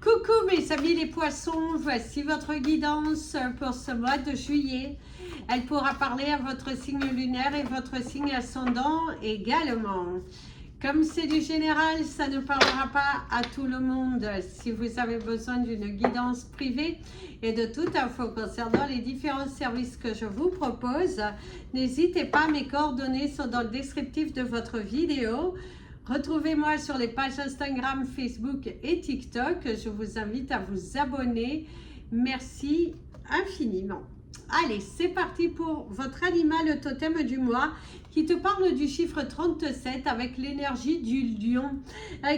Coucou mes amis les poissons, voici votre guidance pour ce mois de juillet. Elle pourra parler à votre signe lunaire et votre signe ascendant également. Comme c'est du général, ça ne parlera pas à tout le monde. Si vous avez besoin d'une guidance privée et de toute info concernant les différents services que je vous propose, n'hésitez pas, mes coordonnées sont dans le descriptif de votre vidéo. Retrouvez-moi sur les pages Instagram, Facebook et TikTok. Je vous invite à vous abonner. Merci infiniment. Allez, c'est parti pour votre animal totem du mois qui te parle du chiffre 37 avec l'énergie du lion,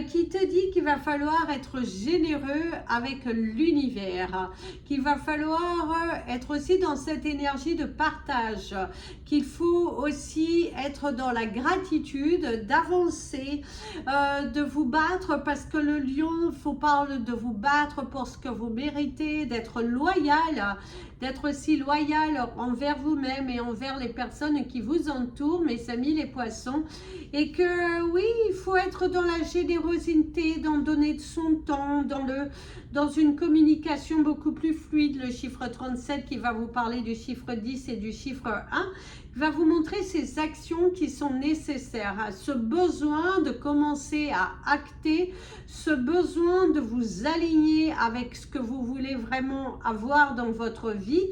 qui te dit qu'il va falloir être généreux avec l'univers, qu'il va falloir être aussi dans cette énergie de partage, qu'il faut aussi être dans la gratitude, d'avancer, de vous battre parce que le lion, faut parler de vous battre pour ce que vous méritez, d'être loyal, d'être aussi loyal envers vous-même et envers les personnes qui vous entourent, mes amis les poissons, et que oui, il faut être dans la générosité, dans donner de son temps, dans une communication beaucoup plus fluide. Le chiffre 37 qui va vous parler du chiffre 10 et du chiffre 1 va vous montrer ces actions qui sont nécessaires, ce besoin de commencer à acter, ce besoin de vous aligner avec ce que vous voulez vraiment avoir dans votre vie,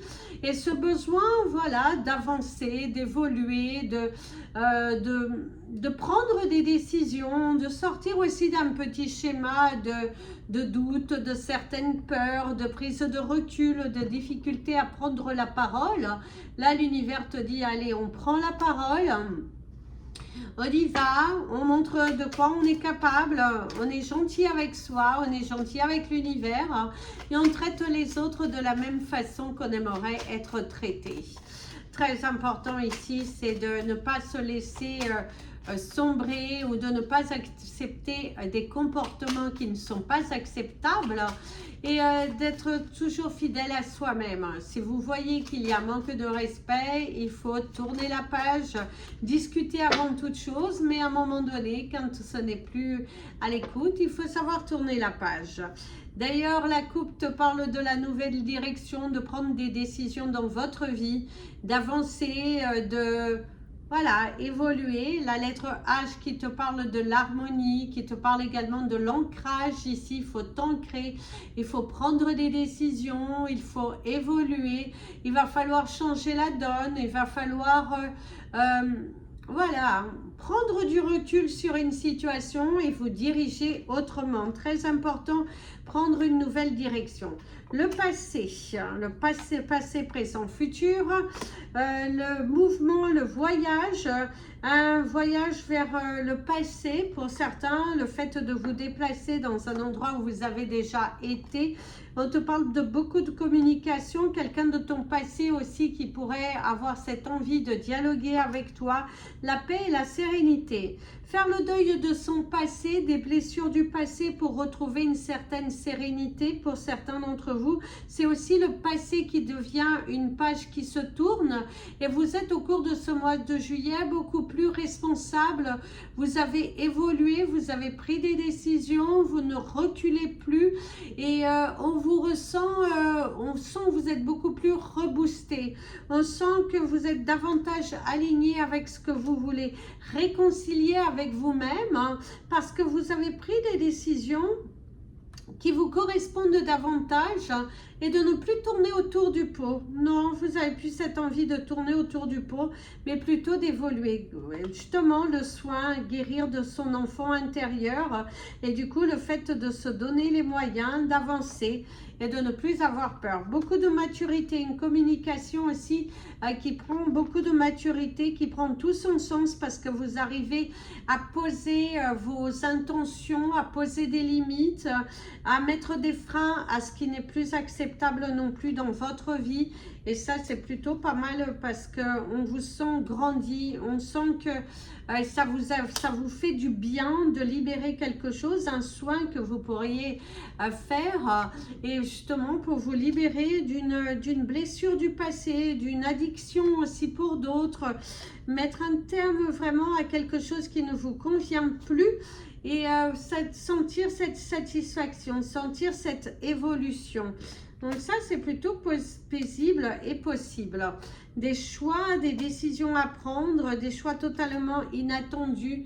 et ce besoin, voilà, d'avancer, d'évoluer, de prendre des décisions, de sortir aussi d'un petit schéma de doute, de certaines peurs, de prise de recul, de difficulté à prendre la parole. Là, l'univers te dit, allez, on prend la parole, on y va, on montre de quoi on est capable, on est gentil avec soi, on est gentil avec l'univers et on traite les autres de la même façon qu'on aimerait être traité. Très important ici, c'est de ne pas se laisser sombrer ou de ne pas accepter des comportements qui ne sont pas acceptables et d'être toujours fidèle à soi-même. Si vous voyez qu'il y a manque de respect, il faut tourner la page, discuter avant toute chose, mais à un moment donné, quand ce n'est plus à l'écoute, il faut savoir tourner la page. D'ailleurs, la coupe te parle de la nouvelle direction, de prendre des décisions dans votre vie, d'avancer, voilà, évoluer. La lettre H qui te parle de l'harmonie, qui te parle également de l'ancrage. Ici, il faut t'ancrer, il faut prendre des décisions, il faut évoluer. Il va falloir changer la donne, il va falloir... voilà, prendre du recul sur une situation et vous diriger autrement. Très important, prendre une nouvelle direction. Le passé, présent, futur, le mouvement, le voyage, un voyage vers le passé pour certains, le fait de vous déplacer dans un endroit où vous avez déjà été. On te parle de beaucoup de communication, quelqu'un de ton passé aussi qui pourrait avoir cette envie de dialoguer avec toi, la paix et la sérénité. Faire le deuil de son passé, des blessures du passé pour retrouver une certaine sérénité pour certains d'entre vous. C'est aussi le passé qui devient une page qui se tourne et vous êtes au cours de ce mois de juillet beaucoup plus responsable. Vous avez évolué, vous avez pris des décisions, vous ne reculez plus et on vous ressent, on sent que vous êtes beaucoup plus reboosté. On sent que vous êtes davantage aligné avec ce que vous voulez, réconcilier avec vous-même, hein, parce que vous avez pris des décisions qui vous correspondent davantage et de ne plus tourner autour du pot. Non, vous n'avez plus cette envie de tourner autour du pot, mais plutôt d'évoluer. Justement, le soin, guérir de son enfant intérieur et du coup, le fait de se donner les moyens d'avancer et de ne plus avoir peur. Beaucoup de maturité, une communication aussi qui prend beaucoup de maturité, qui prend tout son sens parce que vous arrivez à poser vos intentions, à poser des limites, à mettre des freins à ce qui n'est plus acceptable non plus dans votre vie. Et ça, c'est plutôt pas mal parce qu'on vous sent grandi, on sent que ça vous fait du bien de libérer quelque chose, un soin que vous pourriez faire et justement pour vous libérer d'une blessure du passé, d'une addiction aussi pour d'autres, mettre un terme vraiment à quelque chose qui ne vous convient plus et sentir cette satisfaction, sentir cette évolution. Donc ça, c'est plutôt paisible et possible. Des choix, des décisions à prendre, des choix totalement inattendus,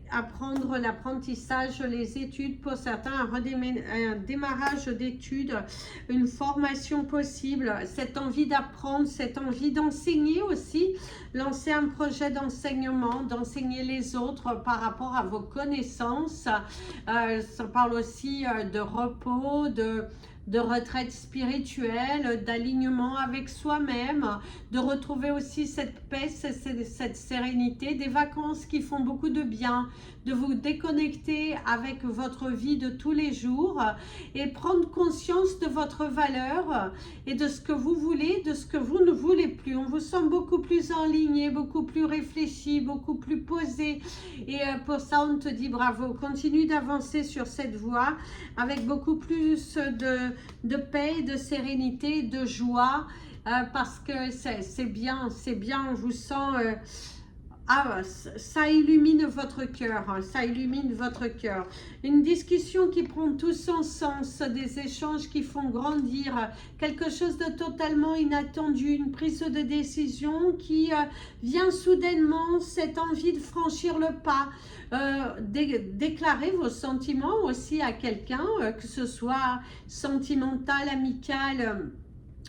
à prendre l'apprentissage, les études pour certains, un démarrage d'études, une formation possible, cette envie d'apprendre, cette envie d'enseigner aussi, lancer un projet d'enseignement, d'enseigner les autres par rapport à vos connaissances. Ça parle aussi de repos, de retraite spirituelle, d'alignement avec soi-même, de retrouver aussi cette paix, cette sérénité, des vacances qui font beaucoup de bien, de vous déconnecter avec votre vie de tous les jours et prendre conscience de votre valeur et de ce que vous voulez, de ce que vous ne voulez plus. On vous sent beaucoup plus aligné, beaucoup plus réfléchi, beaucoup plus posé, et pour ça on te dit bravo, continue d'avancer sur cette voie avec beaucoup plus de paix, de sérénité, de joie, parce que c'est bien, on vous sent... ça illumine votre cœur, ça illumine votre cœur. Une discussion qui prend tout son sens, des échanges qui font grandir, quelque chose de totalement inattendu, une prise de décision qui vient soudainement, cette envie de franchir le pas, déclarer vos sentiments aussi à quelqu'un, que ce soit sentimental, amical,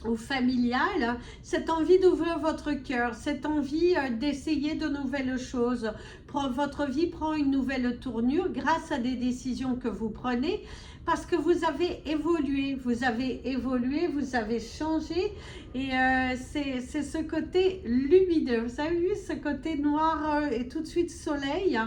ou familial, cette envie d'ouvrir votre cœur, cette envie d'essayer de nouvelles choses. Votre vie prend une nouvelle tournure grâce à des décisions que vous prenez, parce que vous avez évolué, vous avez changé, et c'est ce côté lumineux. Vous avez vu ce côté noir et tout de suite soleil.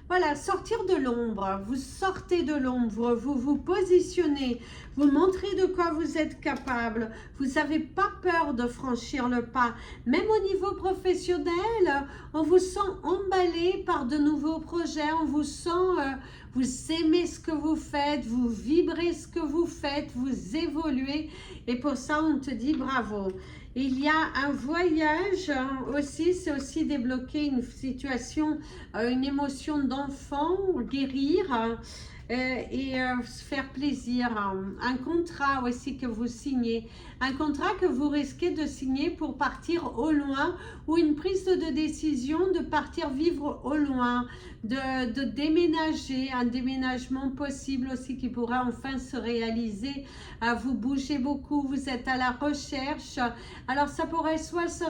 Voilà, sortir de l'ombre, vous sortez de l'ombre, vous vous positionnez, vous montrez de quoi vous êtes capable, vous n'avez pas peur de franchir le pas. Même au niveau professionnel, on vous sent emballé par de nouveaux projets, on vous sent, vous aimez ce que vous faites, vous vibrez ce que vous faites, vous évoluez, et pour ça on te dit bravo. Il y a un voyage aussi, c'est aussi débloquer une situation, une émotion d'enfant, guérir et se faire plaisir. Un contrat aussi que vous signez, un contrat que vous risquez de signer pour partir au loin, ou une prise de décision de partir vivre au loin, de déménager, un déménagement possible aussi qui pourra enfin se réaliser. Vous bougez beaucoup, vous êtes à la recherche. Alors ça pourrait soit se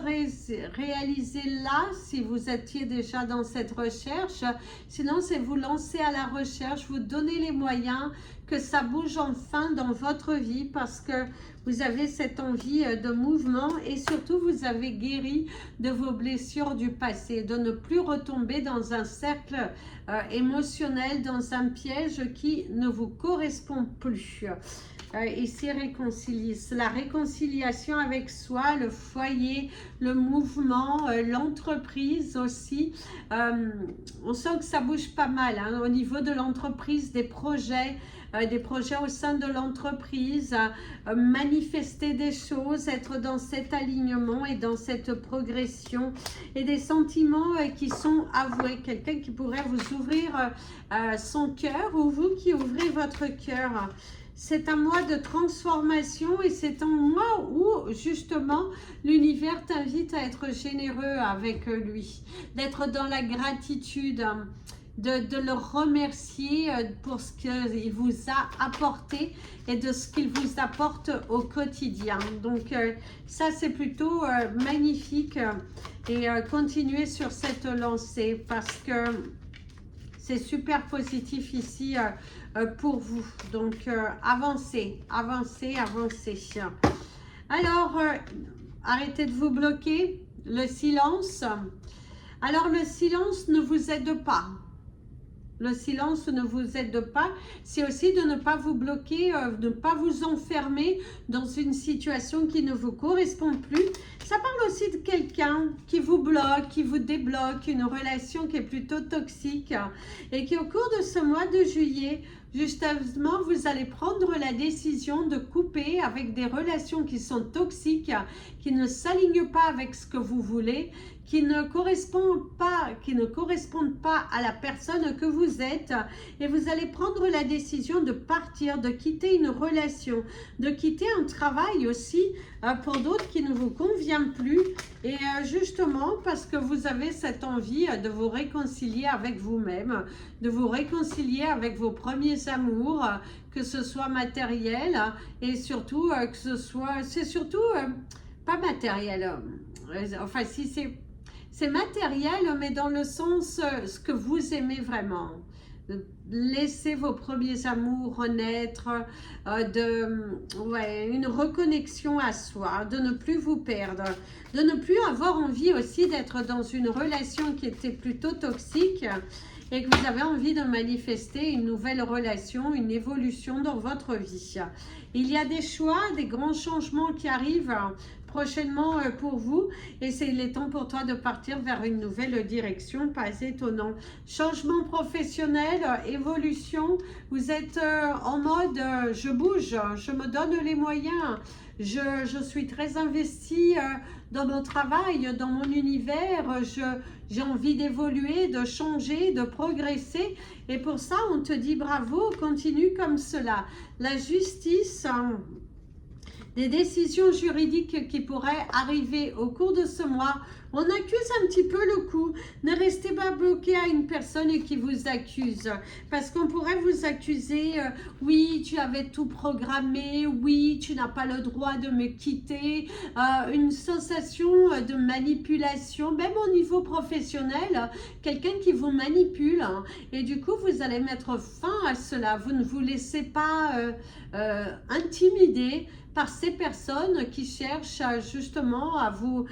réaliser là, si vous étiez déjà dans cette recherche, sinon c'est vous lancer à la recherche, vous donner les moyens que ça bouge enfin dans votre vie, parce que vous avez cette envie de mouvement, et surtout vous avez guéri de vos blessures du passé, de ne plus retomber dans un cercle émotionnel, dans un piège qui ne vous correspond plus. Ici, la réconciliation avec soi, le foyer, le mouvement, l'entreprise aussi. On sent que ça bouge pas mal au niveau de l'entreprise, des projets au sein de l'entreprise, manifester des choses, être dans cet alignement et dans cette progression, et des sentiments qui sont avoués. Quelqu'un qui pourrait vous ouvrir son cœur, ou vous qui ouvrez votre cœur. C'est un mois de transformation, et c'est un mois où justement l'univers t'invite à être généreux avec lui, d'être dans la gratitude, de le remercier pour ce qu'il vous a apporté et de ce qu'il vous apporte au quotidien. Donc ça c'est plutôt magnifique, et continuez sur cette lancée, parce que c'est super positif ici pour vous. Donc avancez, avancez, avancez. Alors arrêtez de vous bloquer. Le silence. Alors le silence ne vous aide pas. Le silence ne vous aide pas. C'est aussi de ne pas vous bloquer, de ne pas vous enfermer dans une situation qui ne vous correspond plus. Ça parle aussi de quelqu'un qui vous bloque, qui vous débloque, une relation qui est plutôt toxique, et qui au cours de ce mois de juillet Justement, vous allez prendre la décision de couper avec des relations qui sont toxiques, qui ne s'alignent pas avec ce que vous voulez, qui ne correspondent pas à la personne que vous êtes, et vous allez prendre la décision de partir, de quitter une relation, de quitter un travail aussi pour d'autres qui ne vous convient plus, et justement parce que vous avez cette envie de vous réconcilier avec vous-même, de vous réconcilier avec vos premiers amours, que ce soit matériel et surtout que ce soit, c'est surtout pas matériel, enfin si c'est matériel, mais dans le sens ce que vous aimez vraiment. Laissez vos premiers amours renaître, une reconnexion à soi, de ne plus vous perdre, de ne plus avoir envie aussi d'être dans une relation qui était plutôt toxique et que vous avez envie de manifester une nouvelle relation, une évolution dans votre vie. Il y a des choix, des grands changements qui arrivent prochainement pour vous, et c'est le temps pour toi de partir vers une nouvelle direction, pas étonnant. Changement professionnel, évolution, vous êtes en mode je bouge, je me donne les moyens, je suis très investie dans mon travail, dans mon univers, j'ai envie d'évoluer, de changer, de progresser, et pour ça on te dit bravo, continue comme cela. La justice, des décisions juridiques qui pourraient arriver au cours de ce mois. On accuse un petit peu le coup. Ne restez pas bloqué à une personne qui vous accuse. Parce qu'on pourrait vous accuser, oui, tu avais tout programmé, oui, tu n'as pas le droit de me quitter. Une sensation de manipulation, même au niveau professionnel, quelqu'un qui vous manipule. Hein, et du coup, vous allez mettre fin à cela. Vous ne vous laissez pas intimider par ces personnes qui cherchent justement à vous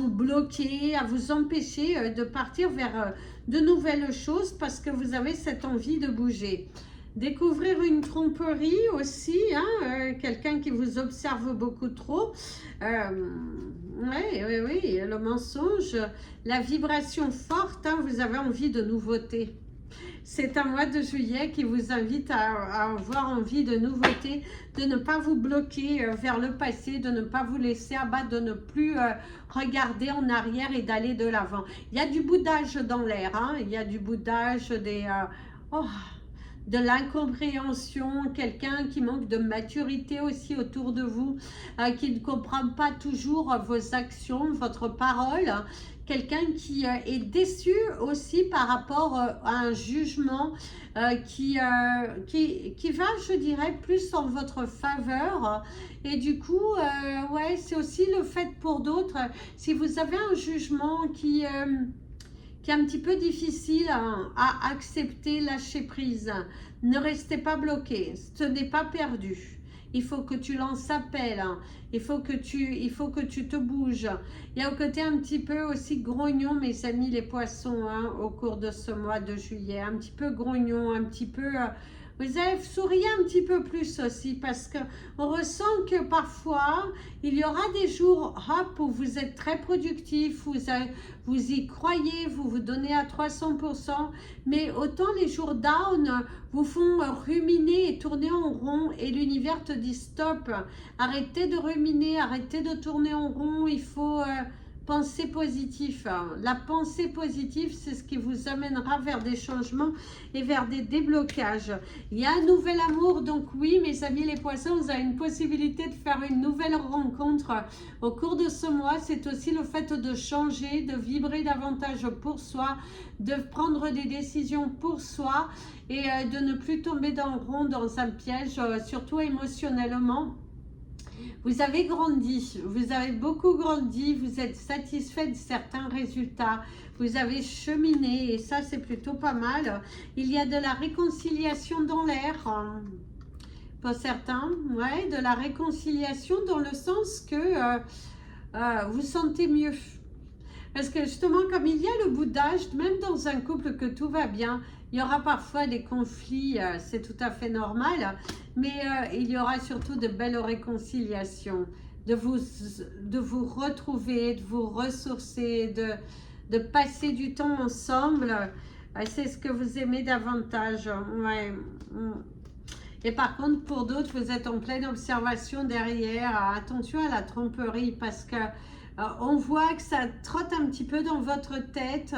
bloquer, à vous empêcher de partir vers de nouvelles choses parce que vous avez cette envie de bouger. Découvrir une tromperie aussi, hein, quelqu'un qui vous observe beaucoup trop. Oui, le mensonge, la vibration forte, hein, vous avez envie de nouveautés. C'est un mois de juillet qui vous invite à avoir envie de nouveautés, de ne pas vous bloquer vers le passé, de ne pas vous laisser abattre, de ne plus regarder en arrière et d'aller de l'avant. Il y a du boudage dans l'air, hein, il y a du boudage, de l'incompréhension, quelqu'un qui manque de maturité aussi autour de vous, qui ne comprend pas toujours vos actions, votre parole, quelqu'un qui est déçu aussi par rapport à un jugement qui va, je dirais, plus en votre faveur. Et du coup, ouais, c'est aussi le fait pour d'autres, si vous avez un jugement qui est un petit peu difficile à accepter, lâcher prise. Ne restez pas bloqué, ce n'est pas perdu. Il faut que tu lances appel, il faut que tu te bouges. Il y a au côté un petit peu aussi grognon, mes amis les poissons, hein, au cours de ce mois de juillet. Un petit peu grognon, un petit peu... vous avez sourié un petit peu plus aussi parce qu'on ressent que parfois, il y aura des jours hop, où vous êtes très productif, vous y croyez, vous vous donnez à 300%, mais autant les jours down vous font ruminer et tourner en rond et l'univers te dit stop, arrêtez de ruminer, arrêtez de tourner en rond, il faut... penser positif. La pensée positive, c'est ce qui vous amènera vers des changements et vers des déblocages. Il y a un nouvel amour, donc oui, mes amis les poissons, vous avez une possibilité de faire une nouvelle rencontre au cours de ce mois. C'est aussi le fait de changer, de vibrer davantage pour soi, de prendre des décisions pour soi et de ne plus tomber dans le rond, dans un piège, surtout émotionnellement. Vous avez grandi, vous avez beaucoup grandi, vous êtes satisfait de certains résultats, vous avez cheminé et ça c'est plutôt pas mal. Il y a de la réconciliation dans l'air, pour certains, ouais, de la réconciliation dans le sens que vous sentez mieux. Parce que justement, comme il y a le boudage, même dans un couple que tout va bien, il y aura parfois des conflits, c'est tout à fait normal, mais il y aura surtout de belles réconciliations, de vous retrouver, de vous ressourcer, de passer du temps ensemble. C'est ce que vous aimez davantage. Ouais. Et par contre, pour d'autres, vous êtes en pleine observation derrière. Attention à la tromperie parce que on voit que ça trotte un petit peu dans votre tête,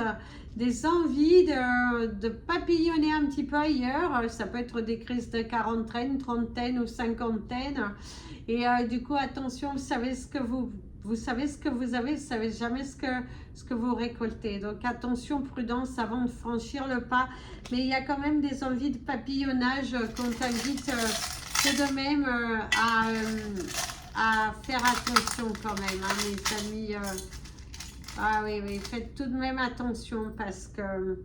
des envies de papillonner un petit peu ailleurs. Ça peut être des crises de quarantaine, trentaine ou cinquantaine. Et du coup, attention, vous savez ce que vous savez ce que vous avez, vous ne savez jamais ce que vous récoltez. Donc attention, prudence avant de franchir le pas. Mais il y a quand même des envies de papillonnage qu'on t'invite tout de même à faire attention quand même, hein, mes amis. Ah oui, oui, faites tout de même attention parce que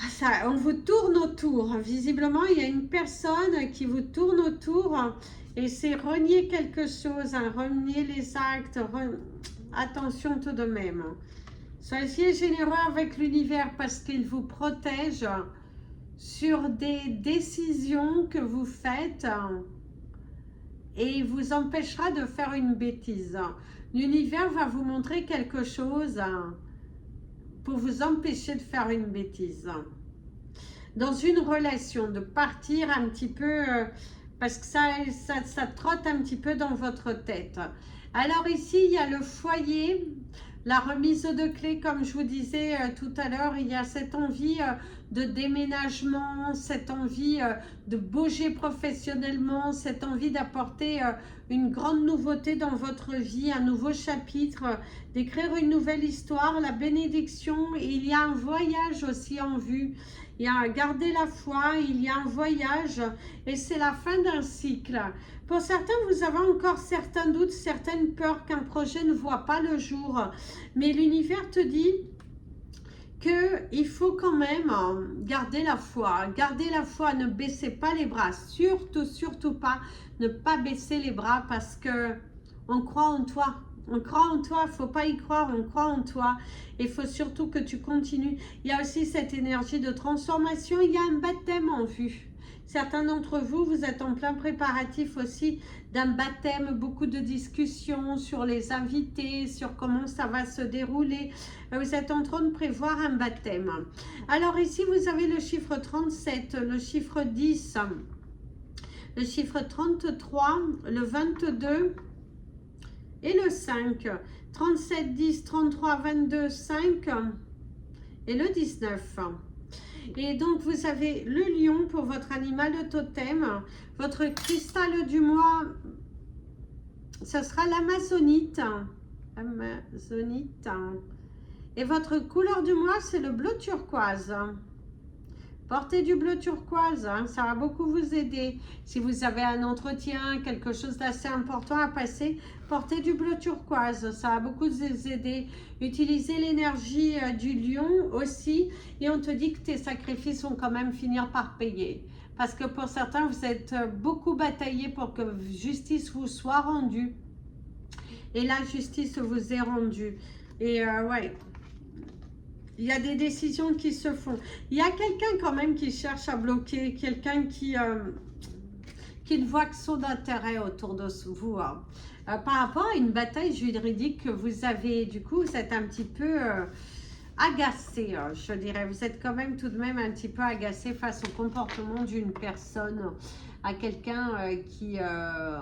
ça, on vous tourne autour. Visiblement, il y a une personne qui vous tourne autour et c'est renier quelque chose, hein, renier les actes. Attention tout de même. Soyez généreux avec l'univers parce qu'il vous protège sur des décisions que vous faites et il vous empêchera de faire une bêtise. L'univers va vous montrer quelque chose pour vous empêcher de faire une bêtise. Dans une relation, de partir un petit peu, parce que ça trotte un petit peu dans votre tête. Alors ici, il y a le foyer, la remise de clés, comme je vous disais tout à l'heure, il y a cette envie de déménagement, cette envie de bouger professionnellement, cette envie d'apporter une grande nouveauté dans votre vie, un nouveau chapitre, d'écrire une nouvelle histoire, la bénédiction. Il y a un voyage aussi en vue. Il y a garder la foi, il y a un voyage et c'est la fin d'un cycle. Pour certains, vous avez encore certains doutes, certaines peurs qu'un projet ne voit pas le jour. Mais l'univers te dit qu'il faut quand même garder la foi. Garder la foi, ne baissez pas les bras. Surtout, surtout pas, ne pas baisser les bras parce que on croit en toi. On croit en toi, il ne faut pas y croire, on croit en toi. Il faut surtout que tu continues. Il y a aussi cette énergie de transformation, il y a un baptême en vue. Certains d'entre vous, vous êtes en plein préparatif aussi d'un baptême, beaucoup de discussions sur les invités, sur comment ça va se dérouler. Vous êtes en train de prévoir un baptême. Alors ici, vous avez le chiffre 37, le chiffre 10, le chiffre 33, le 22 et le 5. 37, 10, 33, 22, 5 et le 19. Et donc, vous avez le lion pour votre animal de totem. Votre cristal du mois, ce sera l'amazonite. Amazonite. Et votre couleur du mois, c'est le bleu turquoise. Portez du bleu turquoise, hein, ça va beaucoup vous aider. Si vous avez un entretien, quelque chose d'assez important à passer, portez du bleu turquoise, ça va beaucoup vous aider. Utilisez l'énergie du lion aussi. Et on te dit que tes sacrifices vont quand même finir par payer. Parce que pour certains, vous êtes beaucoup bataillé pour que justice vous soit rendue. Et la justice vous est rendue. Et ouais... Il y a des décisions qui se font. Il y a quelqu'un quand même qui cherche à bloquer, quelqu'un qui ne voit que son intérêt autour de vous. Hein. Par rapport à une bataille juridique que vous avez, du coup, vous êtes un petit peu agacé, hein, je dirais. Vous êtes quand même tout de même un petit peu agacé face au comportement d'une personne, à quelqu'un qui a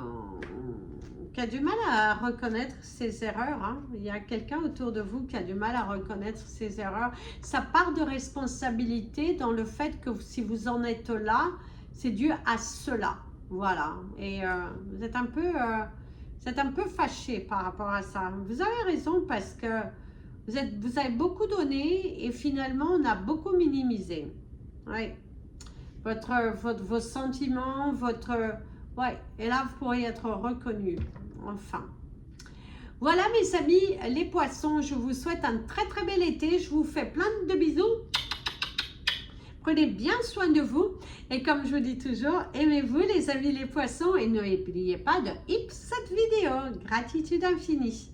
du mal à reconnaître ses erreurs. Hein. Il y a quelqu'un autour de vous qui a du mal à reconnaître ses erreurs. Ça part de responsabilité dans le fait que si vous en êtes là, c'est dû à cela. Voilà. Et vous êtes un peu fâché par rapport à ça. Vous avez raison parce que vous avez beaucoup donné et finalement on a beaucoup minimisé. Oui. Vos sentiments, ouais, et là vous pourriez être reconnu. Enfin. Voilà mes amis, les poissons, je vous souhaite un très très bel été. Je vous fais plein de bisous. Prenez bien soin de vous. Et comme je vous dis toujours, aimez-vous les amis les poissons. Et n'oubliez pas de hip cette vidéo. Gratitude infinie.